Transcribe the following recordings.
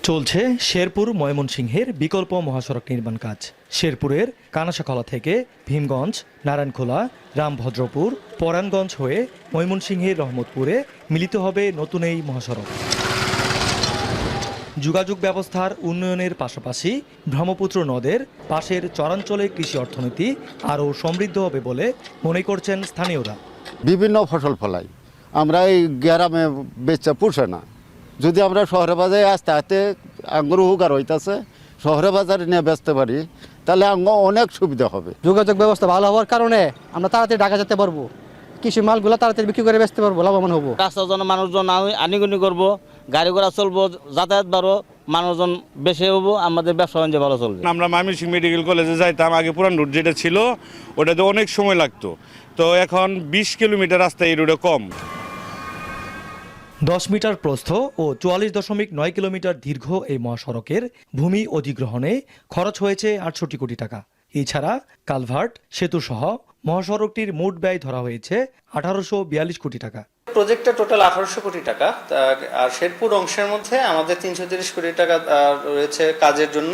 চলছে শেরপুর ময়মনসিংহের বিকল্প মহাসড়ক নির্মাণ কাজ। শেরপুরের কানাসাখলা থেকে ভীমগঞ্জ, নারায়ণখোলা, রামভদ্রপুর, পরাণগঞ্জ হয়ে ময়মনসিংহের রহমতপুরে মিলিত হবে নতুন এই মহাসড়ক। যোগাযোগ ব্যবস্থার উন্নয়নের পাশাপাশি ব্রহ্মপুত্র নদের পাশের চরাঞ্চলে কৃষি অর্থনীতি আরও সমৃদ্ধ হবে বলে মনে করছেন স্থানীয়রা। বিভিন্ন ফসল ফলাই, আমরা এই গ্রামে বেচা পুষে না। যদি আমরা শহরে বাজারে আস্তে আস্তে আঙ্গুর হুকার হইতেছে, শহরে বাজারে নিয়ে বেচতে পারি, তাহলে অনেক সুবিধা হবে। যোগাযোগ ব্যবস্থা ভালো হওয়ার কারণে আমরা তাড়াতাড়ি ঢাকা যেতে পারবো, কৃষি মালগুলো তাড়াতাড়ি বিক্রি করে বেচতে পারবো, লাভবান হবো। রাস্তার জন্য মানুষজন আনিগুনি করবো, গাড়ি ঘোড়া চলবো, যাতায়াত বাড়ো, মানুষজন বেশি হবো, আমাদের ব্যবসা বাণিজ্য ভালো চলবে। আমরা ময়মনসিংহ মেডিকেল কলেজে যাইতাম, আগে পুরান রুট যেটা ছিল ওটাতে অনেক সময় লাগতো, তো এখন 20 কিলোমিটার রাস্তা এই রুটে কম। 10 মিটার প্রস্থ ও 44.9 কিলোমিটার দীর্ঘ এই মহাসড়কের ভূমি অধিগ্রহণে খরচ হয়েছে 68 কোটি টাকা। এছাড়া কালভার্ট, সেতু সহ মহাসড়কটির মোট ব্যয় ধরা হয়েছে 1842 কোটি টাকা। প্রজেক্টটা টোটাল 1800 কোটি টাকা, আর শেরপুর অংশের মধ্যে আমাদের 330 কোটি টাকা রয়েছে কাজের জন্য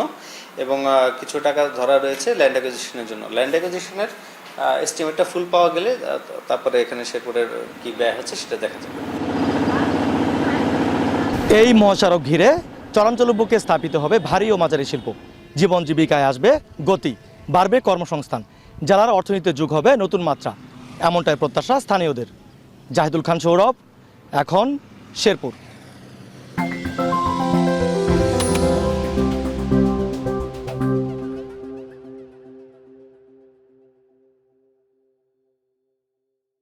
এবং কিছু টাকা ধরা রয়েছে ল্যান্ড অ্যাকুইজিশনের জন্য। ল্যান্ড অ্যাকুইজিশনের এস্টিমেটটা ফুল পাওয়া গেলে তারপরে এখানে শেরপুরের কি ব্যয় হচ্ছে সেটা দেখা যাবে। এই মহাসড়ক ঘিরে চরাঞ্চল বুকে স্থাপিত হবে ভারী ও মাঝারি শিল্প। জীবন জীবিকায় আসবে গতি, বাড়বে কর্মসংস্থান, জেলার অর্থনীতিতে যোগ হবে নতুন মাত্রা, এমনটাই প্রত্যাশা স্থানীয়দের। জাহিদুল খান সৌরভ, এখন শেরপুর।